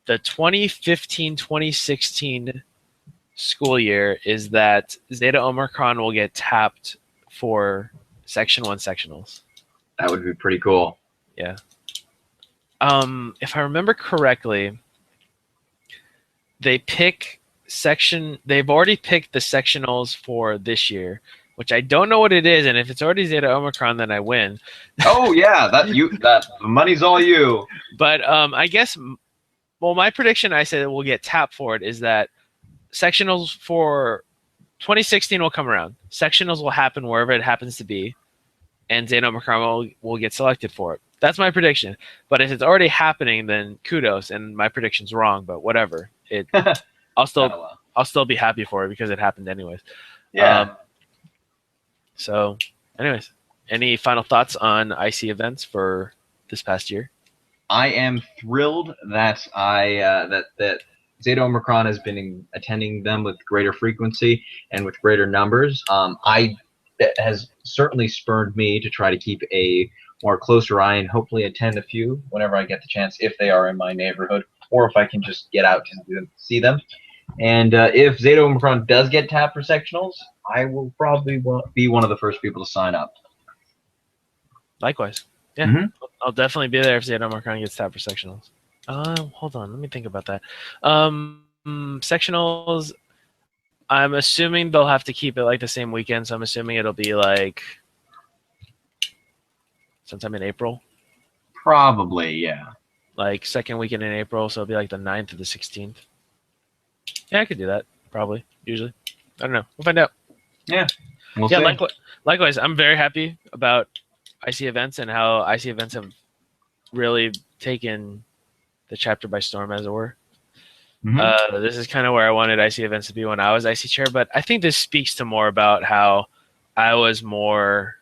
the 2015-2016 school year is that Zeta Omicron will get tapped for Section 1 sectionals. That would be pretty cool. Yeah. If I remember correctly, they've already picked the sectionals for this year, which I don't know what it is, and if it's already Zeta Omicron, then I win. Oh yeah, the money's all you. But I guess. Well, my prediction, I said we'll get tapped for it, is that sectionals for 2016 will come around. Sectionals will happen wherever it happens to be. and Zeta Omicron will get selected for it. That's my prediction. But if it's already happening, then kudos, and my prediction's wrong. But whatever, I'll still be happy for it because it happened anyways. Yeah. So, anyways, any final thoughts on IC events for this past year? I am thrilled that that Zeta Omicron has been attending them with greater frequency and with greater numbers. That has certainly spurred me to try to keep a more closer eye and hopefully attend a few whenever I get the chance, if they are in my neighborhood, or if I can just get out to see them. And if Zeta Omicron does get tapped for sectionals, I will probably be one of the first people to sign up. Likewise. Yeah, Mm-hmm. I'll definitely be there if Zeta Omicron gets tapped for sectionals. Hold on, let me think about that. Sectionals, I'm assuming they'll have to keep it like the same weekend, so I'm assuming it'll be like sometime in April. Probably, yeah. Like second weekend in April, so it'll be like the 9th or the 16th. Yeah, I could do that, probably, usually. I don't know. We'll find out. Yeah, we'll see. Likewise, I'm very happy about IC events and how IC events have really taken the chapter by storm, as it were. Mm-hmm. This is kind of where I wanted IC events to be when I was IC chair, but I think this speaks to more about how I was more,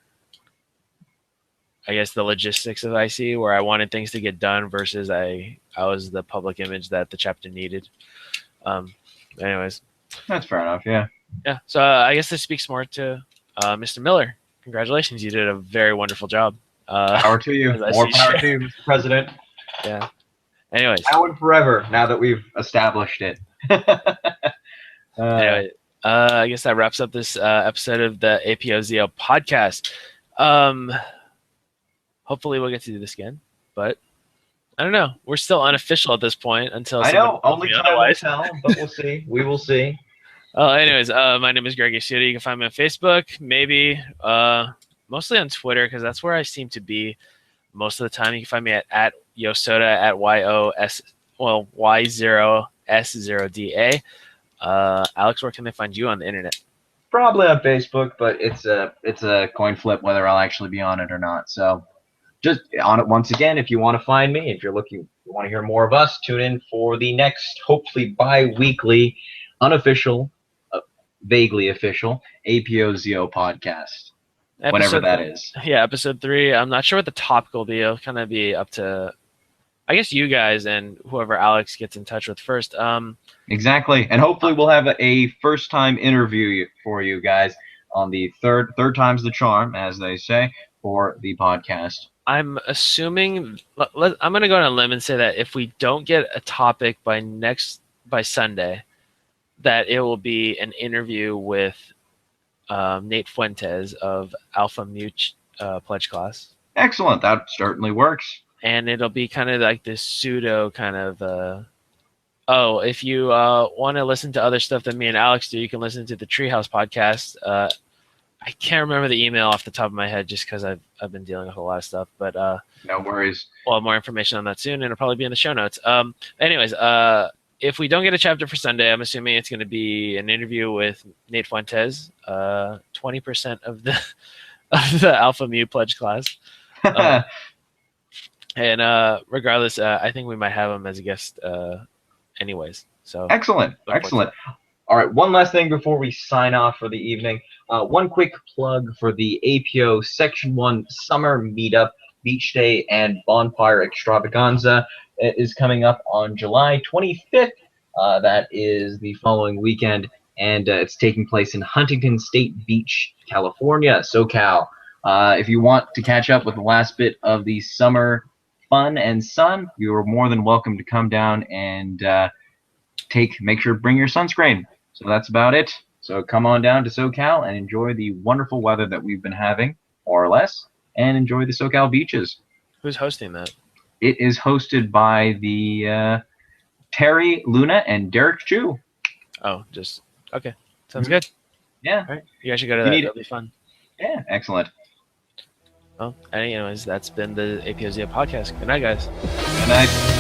I guess, the logistics of IC, where I wanted things to get done versus I was the public image that the chapter needed. Anyways. That's fair enough, yeah. Yeah, so I guess this speaks more to Mr. Miller. Congratulations, you did a very wonderful job. Power to you. More power to you, Mr. President. Yeah. Anyways. Now and forever, now that we've established it. Anyway, I guess that wraps up this episode of the APO podcast. Hopefully we'll get to do this again, but I don't know. We're still unofficial at this point until I know. Only time will tell, but we'll see. We will see. Anyways, my name is Greg Yasuda. You can find me on Facebook, maybe, mostly on Twitter, because that's where I seem to be most of the time. You can find me at Yosoda, at Y0S0DA. Alex, where can they find you on the internet? Probably on Facebook, but it's a coin flip whether I'll actually be on it or not. So just on it once again. If you want to find me, if you want to hear more of us, tune in for the next, hopefully bi-weekly, unofficial, vaguely official APO podcast. Whatever that is. Yeah, episode 3. I'm not sure what the topic will be. It'll kind of be up to, I guess, you guys and whoever Alex gets in touch with first. Exactly. And hopefully we'll have a first-time interview for you guys on the third time's the charm, as they say, for the podcast. I'm assuming, I'm going to go on a limb and say that if we don't get a topic by Sunday, that it will be an interview with Nate Fuentes of Alpha Mu Pledge Class. Excellent. That certainly works. And it'll be kind of like this pseudo kind of, if you want to listen to other stuff that me and Alex do, you can listen to the Treehouse podcast. I can't remember the email off the top of my head just because I've been dealing with a lot of stuff. But no worries. We'll have more information on that soon, and it'll probably be in the show notes. Anyways, if we don't get a chapter for Sunday, I'm assuming it's going to be an interview with Nate Fuentes, 20% of the Alpha Mu Pledge Class. And regardless, I think we might have him as a guest anyways. So excellent. All right, one last thing before we sign off for the evening. One quick plug for the APO Section 1 Summer Meetup, Beach Day, and Bonfire Extravaganza. It is coming up on July 25th. That is the following weekend, and it's taking place in Huntington State Beach, California, SoCal. If you want to catch up with the last bit of the summer fun and sun, you are more than welcome to come down and make sure to bring your sunscreen. So that's about it. So come on down to SoCal and enjoy the wonderful weather that we've been having, more or less, and enjoy the SoCal beaches. Who's hosting that? It is hosted by the Terry, Luna, and Derek Chu. Oh, just okay. Sounds good. Yeah. All right. You guys should go to that. It'll be fun. Yeah, excellent. Well, anyways, that's been the APO podcast. Good night, guys. Good night.